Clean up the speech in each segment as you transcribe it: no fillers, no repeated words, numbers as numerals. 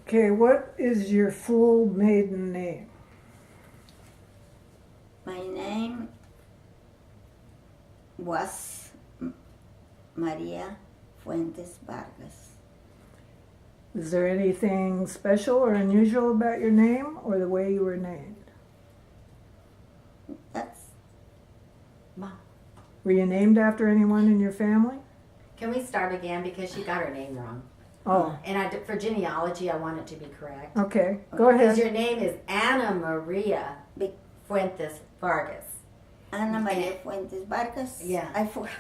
Okay, what is your full maiden name? My name was Maria Fuentes Vargas. Is there anything special or unusual about your name or the way you were named? That's Mom, Were you named after anyone in your family? can we start again because she got her name wrong? Oh, And for genealogy, I want it to be correct. okay. Go Because ahead. your name is Ana Maria Fuentes Vargas. Ana Maria Fuentes Vargas. Yeah. I forgot.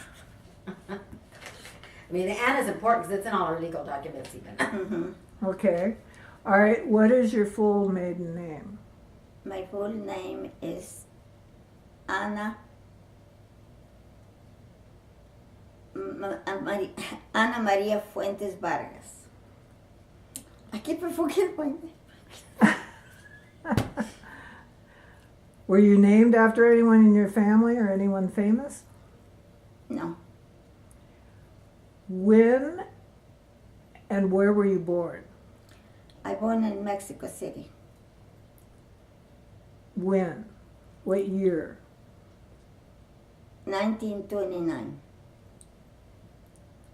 I mean, the Anna's important because it's in all our legal documents even. Mhm. Okay. All right, what is your full maiden name? My full name is Ana Ana Maria Fuentes Vargas. I keep forgetting my name. Were you named after anyone in your family or anyone famous? No, When and where were you born? I born in Mexico City. When? What year? 1929.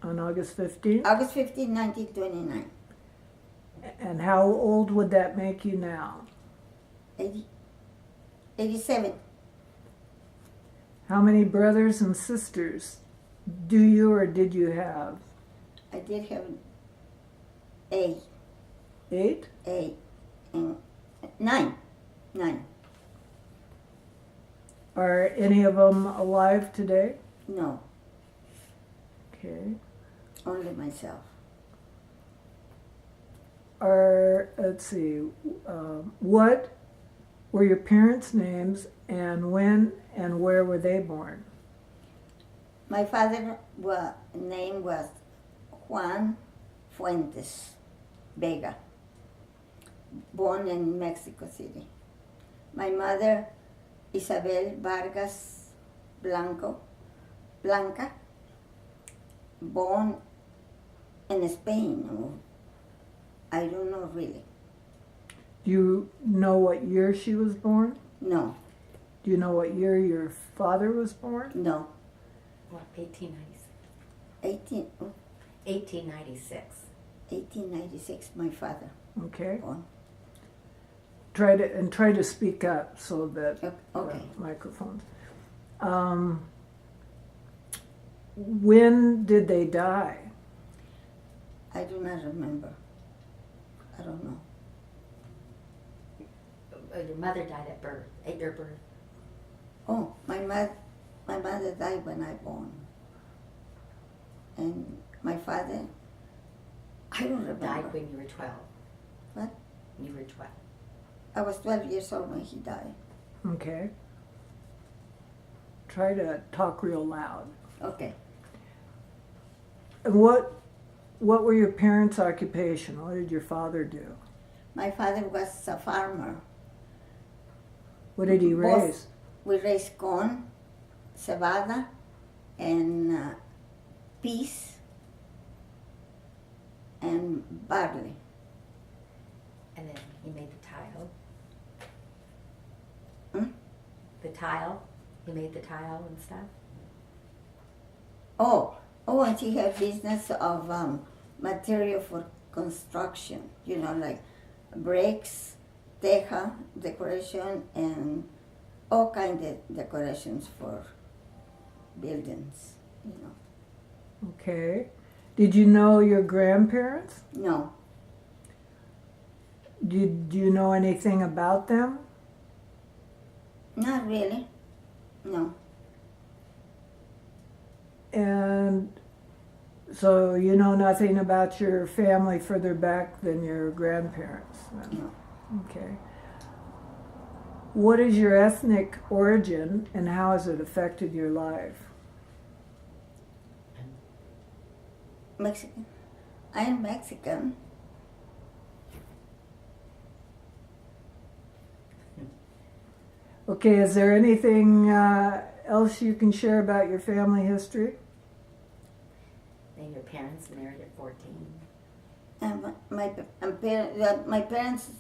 On August 15th? August 15, 1929. And how old would that make you now? 87. How many brothers and sisters do you or did you have? I did have 8, 8? and 9. Are any of them alive today? No, Okay. only myself. Let's see, what were your parents' names and when and where were they born? My father's name was Juan Fuentes Vega, born in Mexico City. My mother, Isabel Vargas Blanca, born in Spain. I don't know really. Do you know what year she was born? No, Do you know what year your father was born? no. What, 1896? 1896, 1896. my father Okay. born. Try to speak up so that Okay. microphones. When did they die? I do not remember. I don't know. Your mother died at birth, at your birth. Oh, my mother died when I born. And my father, I don't remember. Died when you were 12. What? When you were 12. I was 12 years old when he died. Okay. Try to talk real loud. Okay. And what were your parents' occupation? What did your father do? My father was a farmer. What did he Both. raise? We raised corn, cebada, and peas, and barley. And then he made the tile. Hmm? The tile. He made the tile and stuff. Oh, and he had business of material for construction. You know, like bricks, teja, decoration, and all kind of decorations for buildings. You know. Okay. Did you know your grandparents? No, Do you know anything about them? not really. No. And so you know nothing about your family further back than your grandparents? No. Okay. What is your ethnic origin and how has it affected your life? Mexican. I am Mexican. Okay, is there anything else you can share about your family history? Then your parents married at 14. My parents,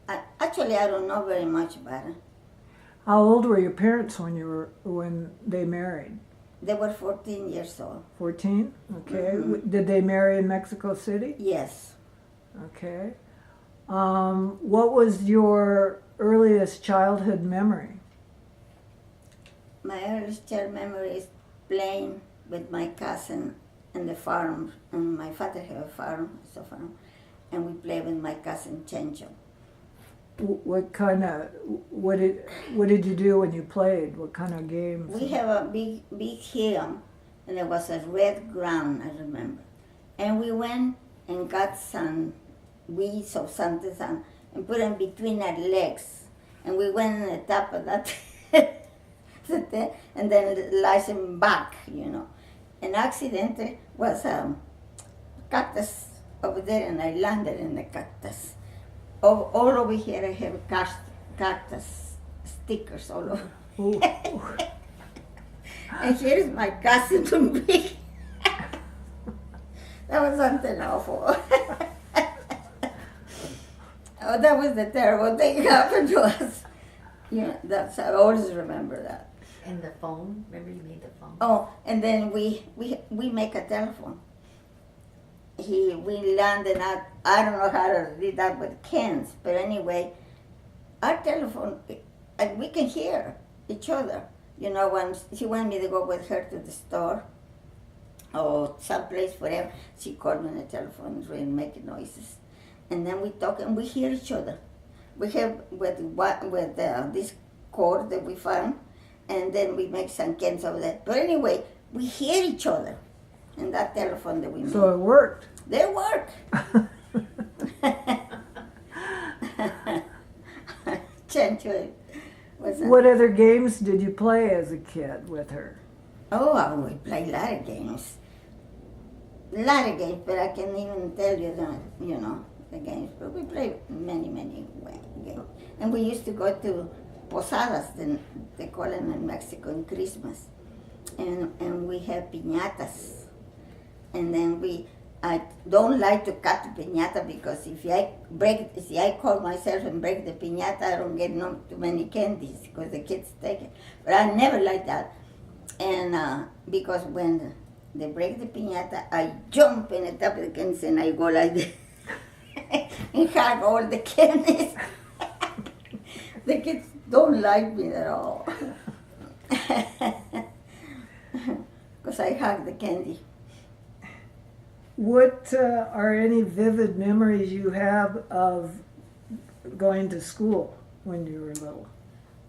actually, I don't know very much about it. How old were your parents when they married? They were 14 years old. 14? Okay. Mhm. Did they marry in Mexico City? Yes. Okay. What was your earliest childhood memory? My earliest child memory is playing with my cousin in the farm, and my father had a farm, and we played with my cousin Chencho. What did you do when you played? What kind of games? We have a big hill, and there was a red ground, I remember. And we went and got some weeds or something, and put them between our legs. And we went on the top of that, and then lies them back, And accidentally was a cactus over there, and I landed in the cactus. All over here I have cactus stickers all over. Ooh. And here is my cousin to me. That was something awful. Oh, that was the terrible thing happened to us. I always remember that. And the phone, remember you made the phone? Oh, and then we make a telephone. We landed at, I don't know how to do that with cans, but anyway, our telephone, we can hear each other. When she wanted me to go with her to the store or someplace, whatever, she called me on the telephone, really making noises. And then we talk and we hear each other. We have with this cord that we found, and then we make some cans over there. But anyway, we hear each other in that telephone that we made. So it worked. They work. Chencho was What other games did you play as a kid with her? we play a lot of games. But I can't even tell you the games. But we play many games. And we used to go to posadas, they call them in Mexico, in Christmas. And we have piñatas. And then I don't like to cut the piñata because if I call myself and break the piñata, I don't get too many candies because the kids take it. But I never like that. And because when they break the piñata, I jump in the top of the candies and I go like this and hug all the candies. The kids don't like me at all because I hug the candy. What are any vivid memories you have of going to school when you were little?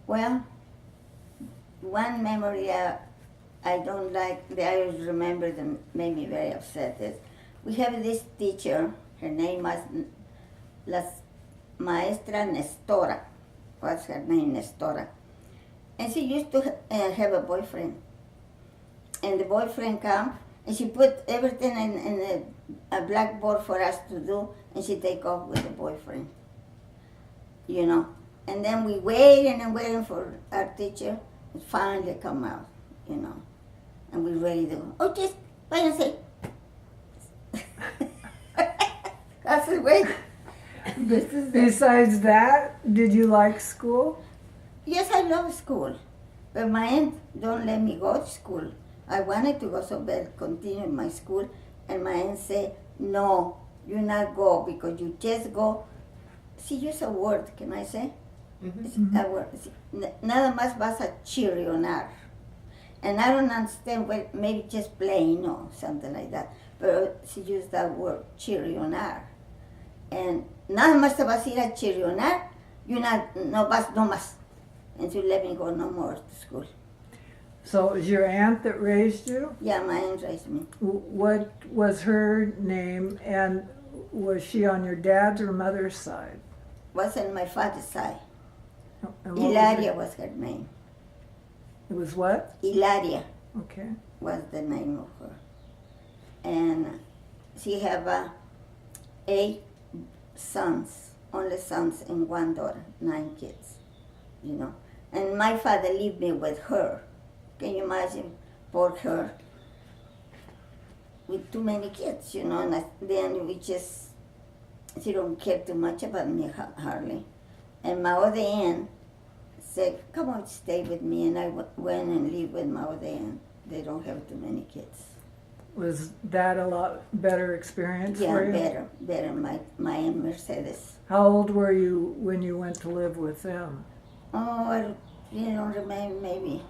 Well, one memory I don't like, that I always remember that made me very upset is, we have this teacher, her name was La Maestra Nestora, was her name, Nestora. And she used to have a boyfriend. And the boyfriend came, and she put everything in a blackboard for us to do, and she take off with the boyfriend. And then we waiting and waiting for our teacher, and finally come out, And we ready to go. Oh, just váyanse. That's the way. This is it. Besides that, did you like school? Yes, I love school, but my aunt don't let me go to school. I wanted to go so bad, continue my school, and my aunt said, no, you not go because you just go. She used a word, can I say? Mm-hmm. A word. Nada más vas a chirrionar. And I don't understand, maybe just playing or something like that. But she used that word, chirrionar. And nada más te vas a ir a chirrionar, no más. And she let me go no more to school. So it was your aunt that raised you? Yeah, my aunt raised me. What was her name, and was she on your dad's or mother's side? Was on my father's side. And what Hilaria was her name. It was what? Hilaria Okay. was the name of her. And she have 8 sons, only sons and 1 daughter, 9 kids, And my father lived me with her. Can you imagine, poor her, with too many kids, And then we just she don't care too much about me hardly. And my other aunt said, "Come on, stay with me," and I went and lived with my other aunt. They don't have too many kids. Was that a lot better experience Yeah, for you? better. My Aunt Mercedes. How old were you when you went to live with them? Oh, I don't remember, maybe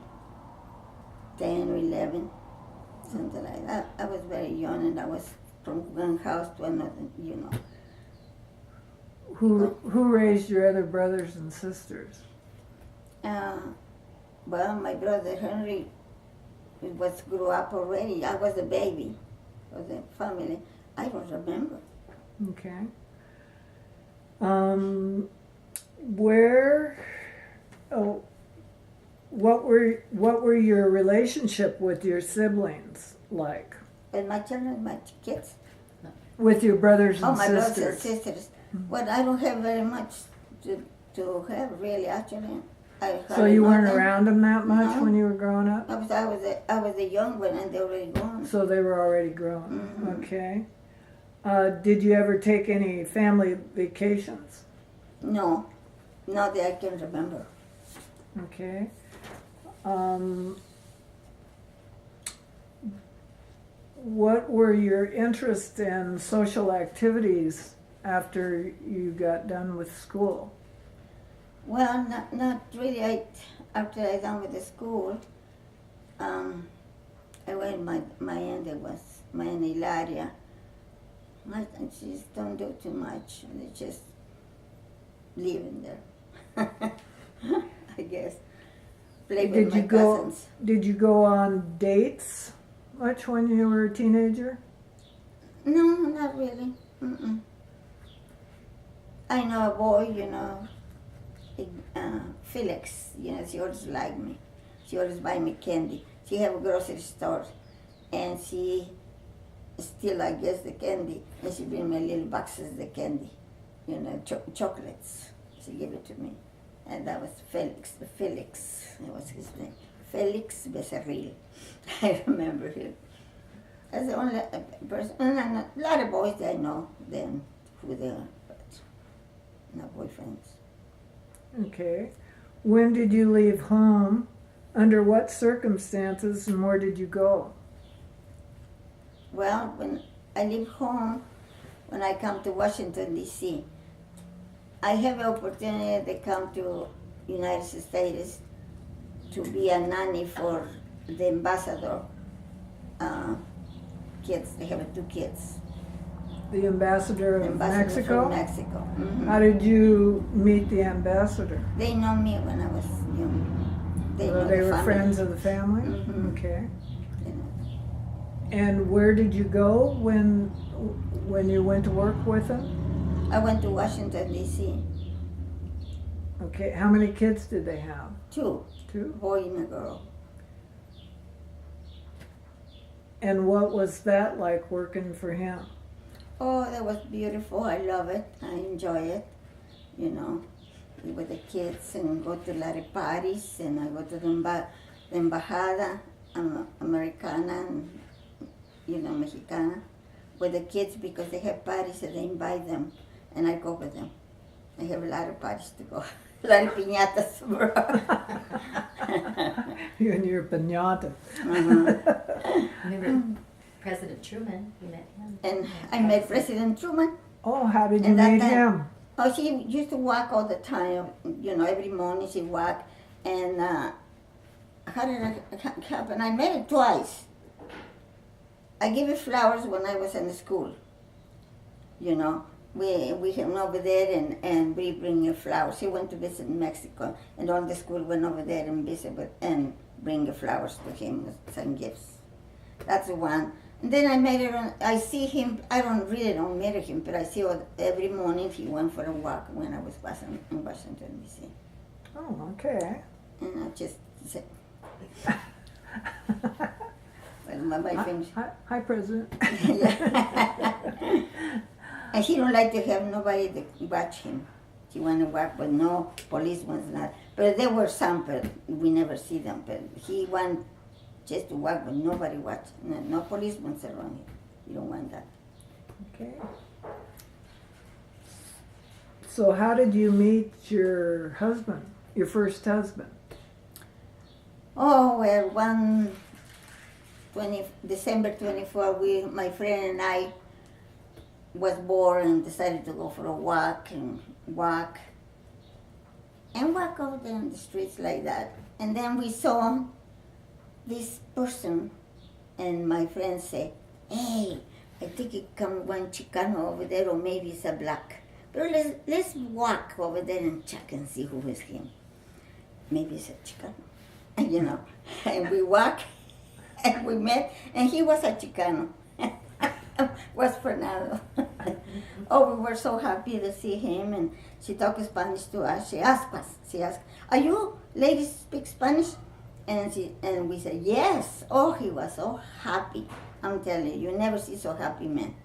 10 or 11, something like that. I was very young, and I was from one house to another. Who raised your other brothers and sisters? Well, my brother Henry grew up already. I was a baby of the family. I don't remember. Okay. Where? Oh, what were your relationship with your siblings like? And my children, my kids. With your brothers and Oh, my sisters? brothers and sisters. Well, I don't have very much to have, really, actually. So you weren't them. around them that much No. when you were growing up? I was a young one, and they already gone. So they were already grown. Mhm. Okay. Did you ever take any family vacations? No, not that I can remember. Okay. What were your interests in social activities after you got done with school? Well, not really. After I done with the school, I went. My aunt was my aunt Hilaria. And she just don't do too much. They just living there. I guess. Play with my cousins. Did you go on dates much when you were a teenager? No, not really. Mm-mm. I know a boy, Felix, she always liked me. She always buy me candy. She have a grocery store, and she still, I guess, the candy, and she bring me little boxes of the candy, chocolates. She gave it to me, and that was Felix. That was his name. Felix Becerril. I remember him. That's the only person. And a lot of boys I know then who they are, but not boyfriends. Okay. When did you leave home? Under what circumstances, and where did you go? Well, when I leave home, when I come to Washington, D.C., I have the opportunity to come to United States to be a nanny for the ambassador kids. They have 2 kids. The ambassador of Ambassador Mexico? from Mexico. Mhm. How did you meet the ambassador? They know me when I was young. They know They the were family. friends of the family? Mhm. Okay. You know. And where did you go when you went to work with them? I went to Washington, D.C. Okay. How many kids did they have? 2, 2? boy and a girl. And what was that like working for him? Oh, that was beautiful. I love it. I enjoy it. With the kids, and go to a lot of parties, and I go to the Embajada Americana and, Mexicana with the kids, because they have parties and they invite them, and I go with them. I have a lot of parties to go. A lot of piñatas. You and your piñata. Remember President Truman? You met him. And I met President Truman. Oh, how did you And that meet time- him? Oh, she used to walk all the time. Every morning she walk. And how did it happen? I met her twice. I gave her flowers when I was in the school. We went over there and we bring her flowers. She went to visit Mexico, and all the school went over there and visit and bring her flowers to him with some gifts. That's the one. And then I met her. I see him. I don't meet him, but I see every morning he went for a walk when I was in Washington, D.C. Oh, okay. And I just said, well, my boyfriend. Hi, President. Yeah. And he don't like to have nobody to watch him. He want to walk, but no police ones not. But there were some, but we never see them. But he want just to walk, but nobody watch. No policemen around him. You don't want that. Okay. So how did you meet your husband, your first husband? Oh, well, December 24, my friend and I was bored and decided to go for a walk walk over there in the streets like that. And then we saw this person, and my friend said, hey, I think it come one Chicano over there, or maybe it's a black. But let's walk over there and check and see who is him. Maybe it's a Chicano. And, and we walked and we met, and he was a Chicano. Was Fernando. Oh, we were so happy to see him, and she talked Spanish to us. She asked, are you ladies speak Spanish? And we said, yes. Oh, he was so happy. I'm telling you, you never see so happy man.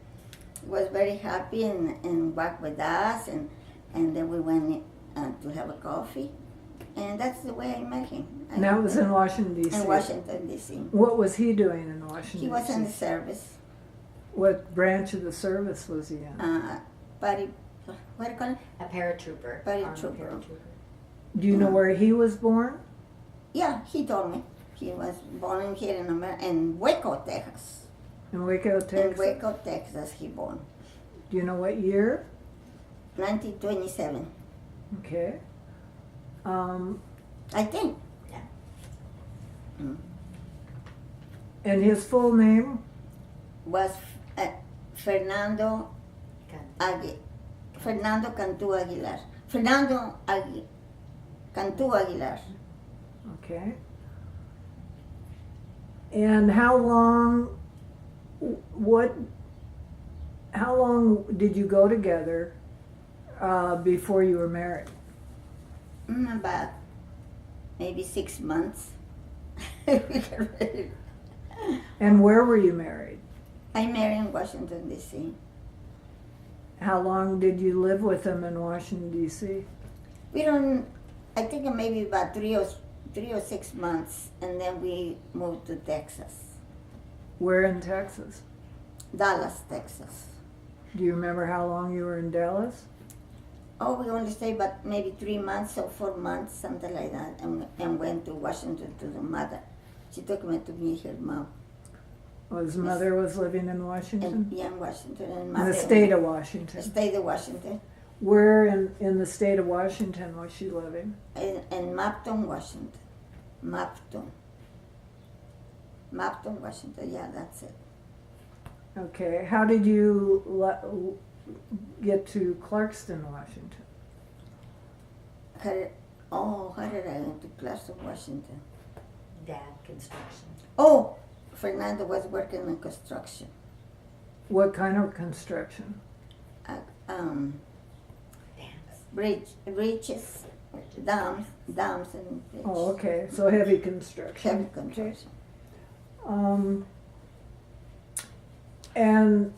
He was very happy and walked with us, and then we went to have a coffee. And that's the way I met him. And that was in Washington, D.C.? In Washington, D.C. What was he doing in Washington, He was D.C.? in the service. What branch of the service was he in? What do you call it? A paratrooper. Paratrooper. Army Do you know where he was born? Yeah, he told me. He was born here in Waco, Texas. In Waco, In Texas? Waco, Texas, he born. Do you know what year? 1927, Okay. I think. And his full name? Was Fernando Good. Fernando Cantu Aguilar. Fernando Cantu Aguilar. Okay. And how long did you go together before you were married? About maybe 6 months. And where were you married? I married in Washington, D.C. How long did you live with him in Washington, D.C.? I think maybe about 3 or 6 months, and then we moved to Texas. Where in Texas? Dallas, Texas. Do you remember how long you were in Dallas? Oh, we only stayed about maybe 3 months or 4 months, something like that, and went to Washington to the mother. She took me to meet her mom. Well, his mother was living in Washington? In Washington. And In mother the state of The Washington. state of Washington. Where in the state of Washington was she living? In Mapton, Washington. Mapton, Washington. Yeah, that's it. Okay. How did you get to Clarkston, Washington? How did I go to Clarkston, Washington? Dad, construction. Oh, Fernando was working in construction. What kind of construction? Dance. Bridges, dams and bridges. Oh, okay. So heavy construction. Heavy construction. And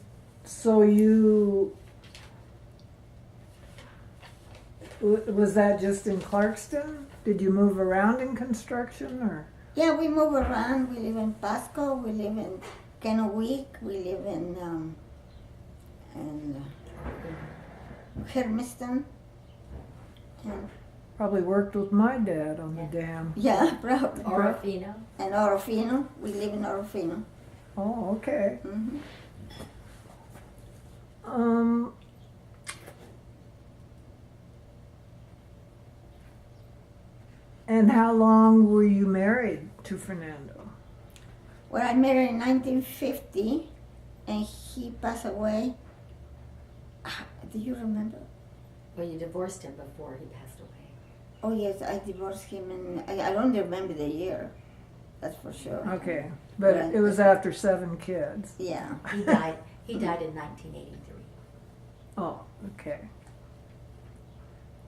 so was that just in Clarkston? Did you move around in construction or? Yeah, we move around. We live in Pasco. We live in Kennewick. We live in Hermiston. And Probably worked with my dad on the dam. yeah, probably. Orofino. And Orofino. We live in Orofino. Oh, okay. Mm-hmm. And how long were you married to Fernando? Well, I married in 1950, and he passed away. Do you remember? Well, you divorced him before he passed away. Oh yes, I divorced him, and I don't remember the year. That's for sure. Okay, but it was after 7 kids. Yeah. He died. He died in 1983. Oh, okay.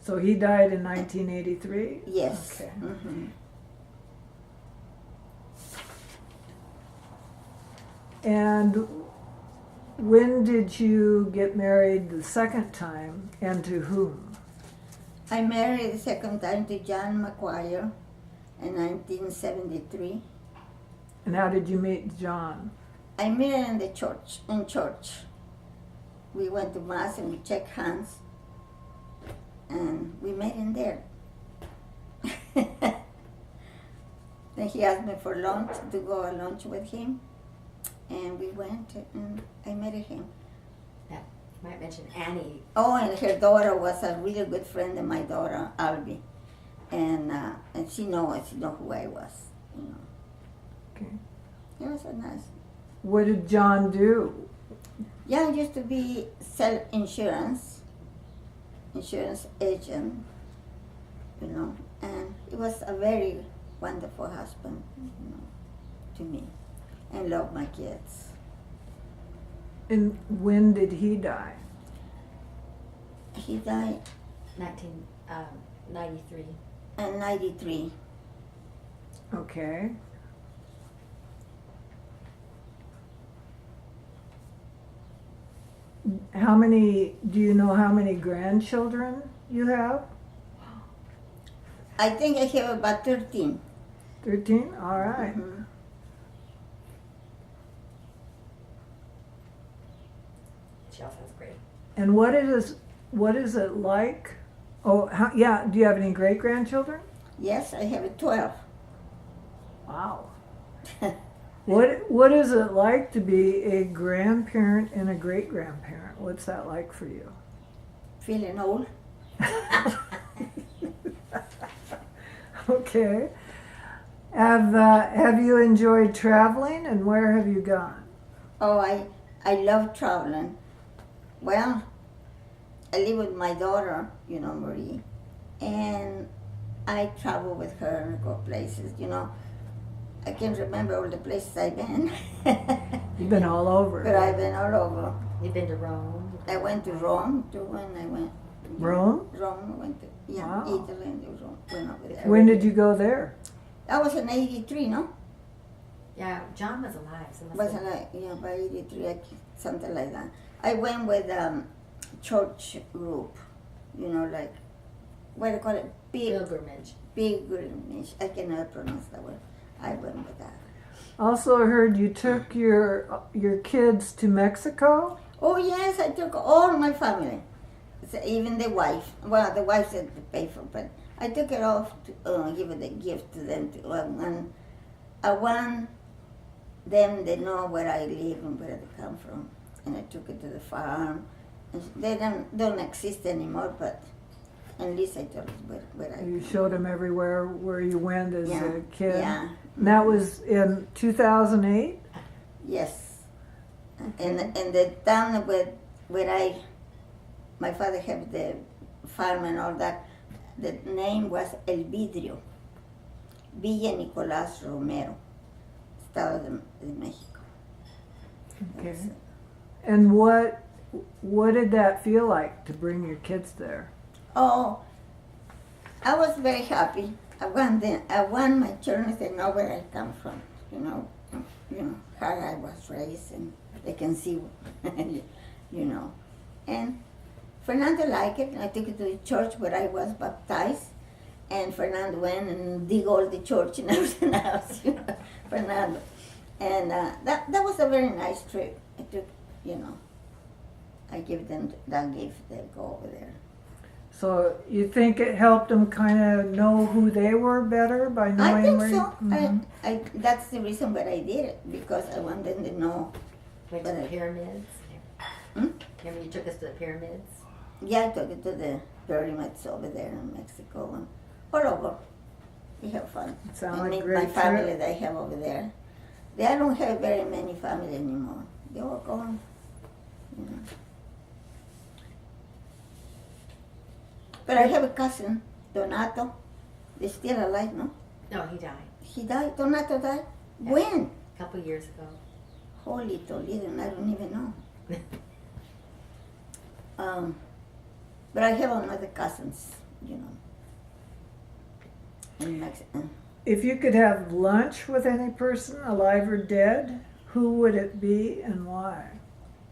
So he died in 1983? Yes. Okay. Mm-hmm. And when did you get married the second time, and to whom? I married the second time to John McGuire in 1973. And how did you meet John? I met him in the church. We went to mass and we checked hands. and we met in there. Then he asked me for lunch, to go on lunch with him, and we went, and I met him. Yeah. You might mention Annie. Oh, and her daughter was a really good friend of my daughter, Albie, and she know who I was. You know, Okay. it was a nice. What did John do? Yeah, I used to be sell insurance agent, you know, and he was a very wonderful husband, you know, to me, and loved my kids. And when did he die? He died 1993. in '93. Okay. Do you know how many grandchildren you have? I think I have about 13. 13? All right. Mhm. She all sounds great. And what is it like? Oh, yeah, do you have any great grandchildren? Yes, I have 12. Wow. What is it like to be a grandparent and a great grandparent? What's that like for you? Feeling old. Okay. Have you enjoyed traveling, and where have you gone? Oh, I love traveling. Well, I live with my daughter, you know, Marie, and I travel with her and go places, you know. I can't remember all the places I've been. You've been all over. But I've been all over. You've been to Rome. I went to Rome too when I went. Rome? Rome, I went to, yeah, Wow. Italy and Rome, went over there. When did you go there? That was in '83, no? Yeah, John was alive. So must Wasn't have- I? Yeah, by '83, something like that. I went with church group, you know, like, what do you call it? Pilgrimage. Pilgrimage. I cannot pronounce that word. I went with that. Also heard you took your kids to Mexico. Oh yes, I took all my family, so even the wife. Well, the wife said to pay for, but I took it off to give it a gift to them. And I want them to know where I live and where they come from, and I took it to the farm. And they don't exist anymore, but at least I told them where I. You showed them everywhere where you went as Yeah, a kid. yeah. And that was in 2008. Yes, and the town where my father had the farm and all that, the name was El Vidrio, Villa Nicolás Romero, Estado de Mexico. Okay. And what did that feel like to bring your kids there? Oh, I was very happy. I want my children to know where I come from, you know how I was raised, and they can see, you know. And Fernando liked it. I took it to the church where I was baptized, and Fernando went and dig all the church and everything else, you know, Fernando. And that was a very nice trip. I took, you know, I give them that gift. They go over there. So you think it helped them kind of know who they were better by knowing I think where so. Mhm. I that's the reason why I did it, because I want them to know. Went to the pyramids. Hmm? Remember you took us to the pyramids? Yeah, I took it to the pyramids over there in Mexico and all over. We have fun. Sound I like a meet great my family trip. that I have over there. I don't have very many family anymore. They all gone. You know. But I have a cousin, Donato. They're still alive, no? No, he died He died. Donato died. Yeah. When? a couple years ago. Holy Toledo, and I don't even know. But I have another cousins, you know, in Mexico. If you could have lunch with any person, alive or dead, who would it be and why?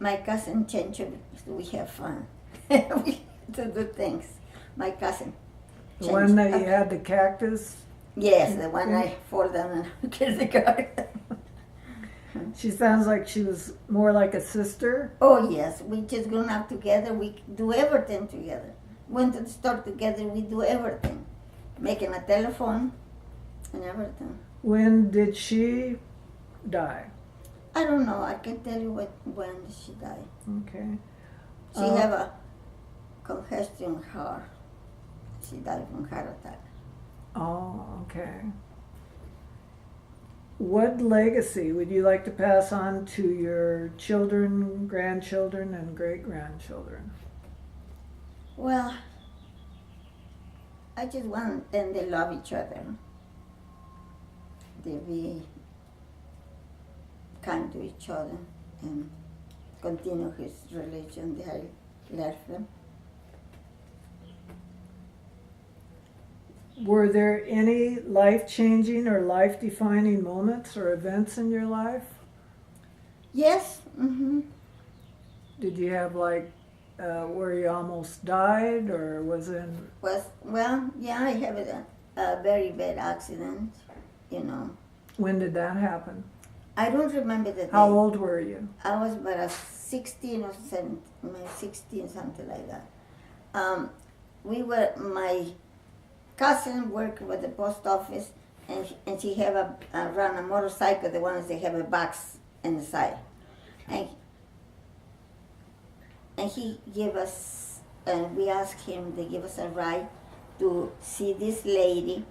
My cousin Chencho, we have fun. We to do things. My cousin. The one that you Chencho. had the cactus. Yes, the one I fall down and kiss the garden. She sounds like she was more like a sister. Oh yes, we just grown up together. We do everything together. went to the store together. We do everything, making a telephone and everything. When did she die? I don't know. I can tell you when she died. Okay. She have a congestion heart. She died from heart attack. Oh, okay. What legacy would you like to pass on to your children, grandchildren, and great-grandchildren? Well, I just want them to love each other. They be kind to each other and continue his religion that I left them. Were there any life-changing or life-defining moments or events in your life? Yes. Mm-hmm. Did you have where you almost died, or was it? Well, yeah, I have a very bad accident. You know, When did that happen? I don't remember the How day. old were you? I was about 16 or 17, maybe 16, something like that. My cousin worked with the post office, and she have run a motorcycle, the ones that have a box in the side. And he gave us, and we asked him to give us a ride to see this lady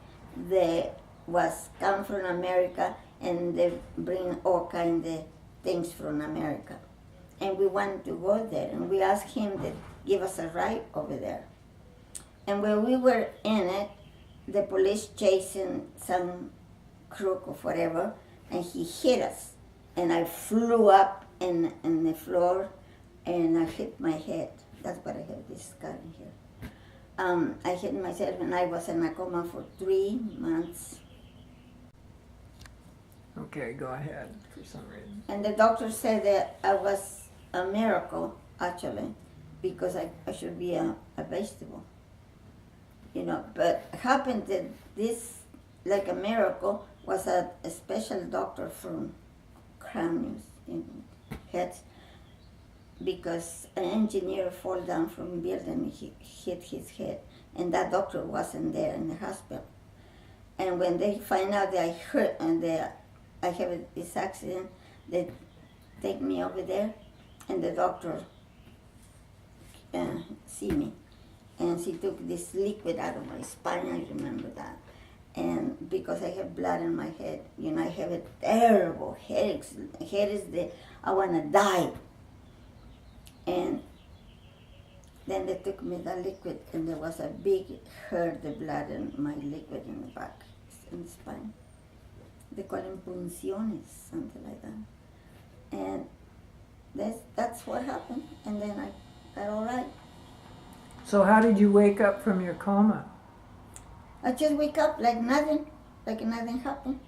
that was come from America, and they bring all kind of things from America. And we wanted to go there, and we asked him to give us a ride over there. And when we were in it, the police chasing some crook or whatever, and he hit us. And I flew up in the floor, and I hit my head. That's why I have this scar in here. I hit myself, and I was in a coma for 3 months. Okay, go ahead for some reason. And the doctor said that I was a miracle, actually, because I should be a vegetable. You know, but happened that this, like a miracle, was a special doctor from craniums in heads, because an engineer fall down from a building, he hit his head, and that doctor wasn't there in the hospital. And when they find out that I hurt and that I have this accident, they take me over there, and the doctor see me. And she took this liquid out of my spine, I remember that. And because I have blood in my head, you know, I have a terrible headaches. I want to die. And then they took me the liquid, and there was a big hurt, the blood and my liquid in the back, in the spine. They call them punciones, something like that. And that's what happened. And then I got all right. So how did you wake up from your coma? I just wake up like nothing happened.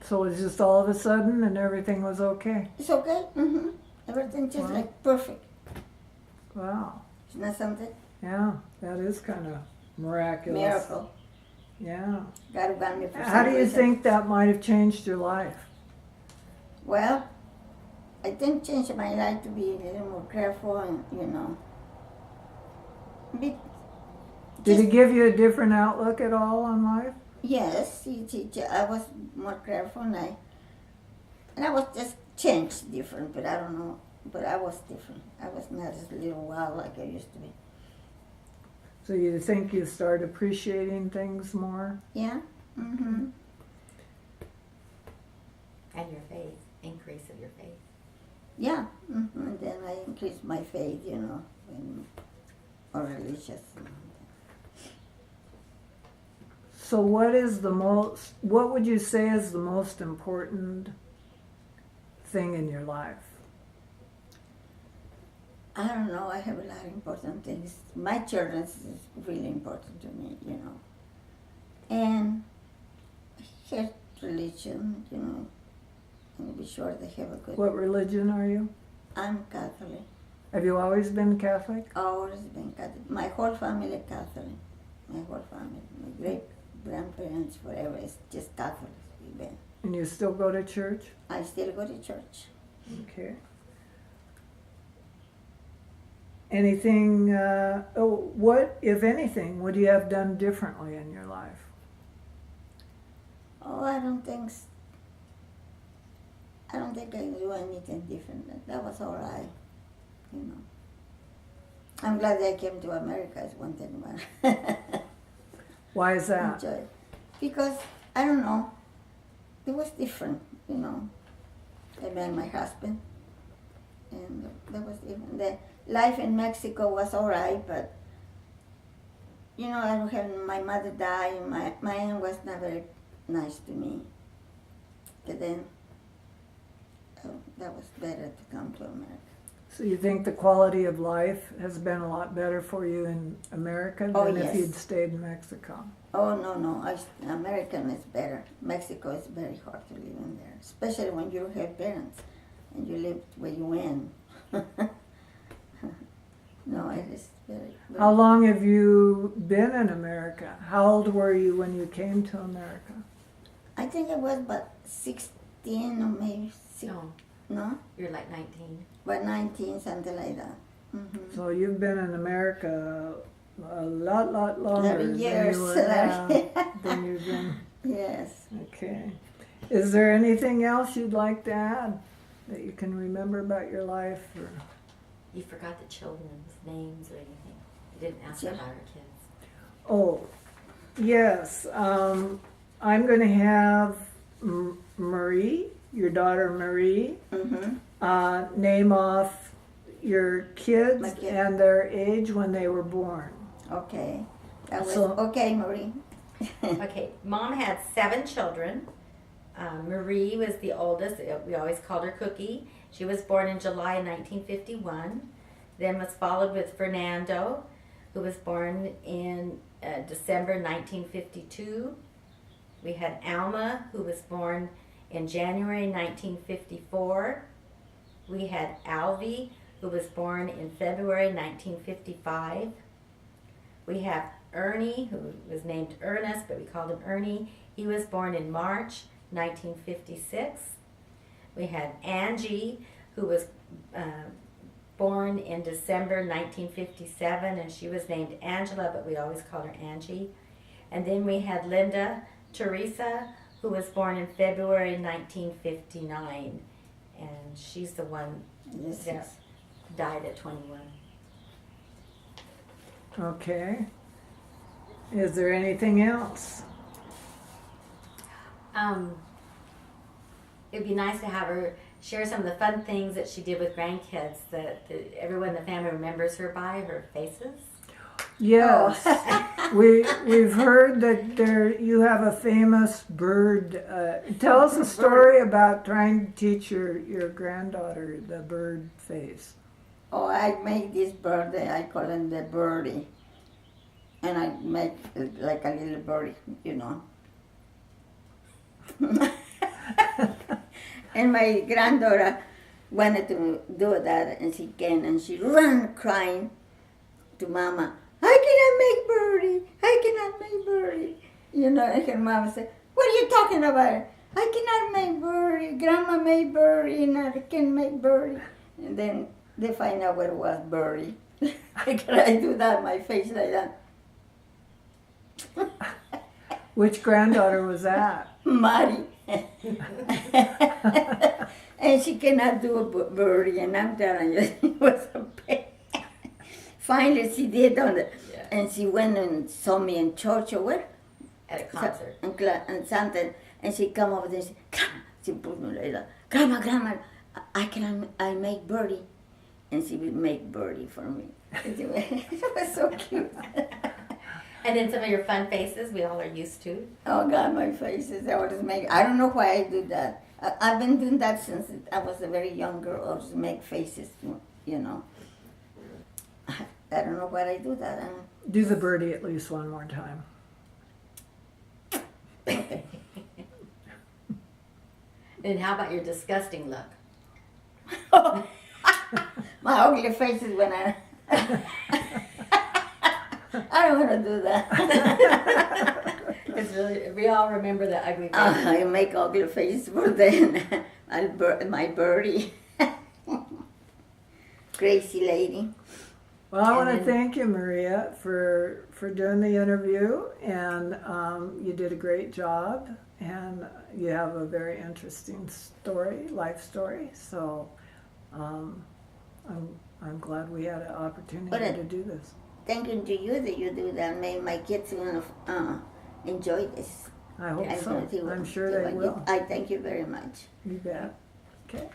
So it was just all of a sudden and everything was okay? It's okay. Mm-hmm. Everything just like perfect. Wow. Isn't that something? Yeah, that is kind of miraculous. Miracle. Yeah. God got me for How do some you reason. think that might have changed your life? Well, I think changed my life to be a little more careful and, you know. Did it give you a different outlook at all on life? Yes, I was more careful, and I was just changed different, but I don't know. But I was different. I was not as little wild like I used to be. So you think you start appreciating things more? Yeah. Mm-hmm. And your faith, increase of your faith. Yeah. Mm-hmm. And then I increased my faith, you know, or religious. So what would you say is the most important thing in your life? I don't know. I have a lot of important things. My children is really important to me, you know. And here's religion, you know, and be sure they have a good. What religion are you? I'm Catholic. Have you always been Catholic? Always been Catholic. My whole family Catholic. My whole family. My great grandparents, forever, is just Catholics. We've been. And you still go to church? I still go to church. Okay. Anything, what, if anything, would you have done differently in your life? Oh, I don't think I do anything different. That was all right, you know. I'm glad I came to America is one thing about it. Why is that? Enjoy. Because, I don't know, it was different, you know. I met my husband, and that was different. The life in Mexico was all right, but, you know, I don't have, my mother died, and my aunt was not very nice to me. But then, that was better to come to America. So you think the quality of life has been a lot better for you in America Oh, than if yes. you'd stayed in Mexico? Oh, no, American is better. Mexico is very hard to live in there, especially when you don't have parents and you live where you went. No, it is very. How long have you been in America? How old were you when you came to America? I think it was about 16 or maybe No, no? you're like 19. About 19, something like that. Mm-hmm. So you've been in America a lot longer 11 years. than you've been. Yes. Okay. Is there anything else you'd like to add that you can remember about your life? Or? You forgot the children's names or anything. You didn't ask Sure. about our kids. Oh, yes. I'm going to have Marie, your daughter Marie, Mm-hmm. name off your kids My kid. and their age when they were born. Okay. That was So- okay, Marie. Okay, Mom had 7 children. Marie was the oldest. We always called her Cookie. She was born in July 1951. Then was followed with Fernando, who was born in December 1952. We had Alma, who was born in January 1954. We had Alvy, who was born in February 1955. We have Ernie, who was named Ernest, but we called him Ernie. He was born in March 1956. We had Angie, who was born in December 1957, and she was named Angela, but we always called her Angie. And then we had Linda Teresa, who was born in February 1959, and she's the one Yes, that yes. died at 21. Okay. Is there anything else? It'd be nice to have her share some of the fun things that she did with grandkids that everyone in the family remembers her by, her faces. Yes. We've heard that you have a famous bird. Tell us a story about trying to teach your granddaughter the bird face. Oh, I make this bird, I call him the birdie. And I make it like a little birdie, you know. And my granddaughter wanted to do that, and she came and she ran crying to Mama, I cannot make birdie, I cannot make birdie. You know, and her mama said, what are you talking about? I cannot make birdie, Grandma made birdie, and I can make birdie. And then they find out what it was, birdie. I do that, my face like that. Which granddaughter was that? Mari. And she cannot do a birdie, and I'm telling you, it was a pain. Finally, she did on it, Yeah. and she went and saw me in church or where? At a concert. And something, and she come over there and she put me like that. Grandma, I make birdie. And she would make birdie for me. It was so cute. And then some of your fun faces we all are used to. Oh God, my faces, I always make, I don't know why I do that. I've been doing that since I was a very young girl, I always make faces, you know. I don't know why I do that. Do the birdie at least one more time. And how about your disgusting look? My ugly face is when I don't want to do that. It's really, we all remember the ugly face. I make ugly faces for them. My birdie. Crazy lady. Well, I And want to then- thank you, Maria, for doing the interview, and you did a great job, and you have a very interesting story, life story. So I'm glad we had an opportunity But to do this. Thank you to you that you do that. Maybe my kids will enjoy this. I hope I so. know they will. I'm sure they will. I thank you very much. You bet. Okay.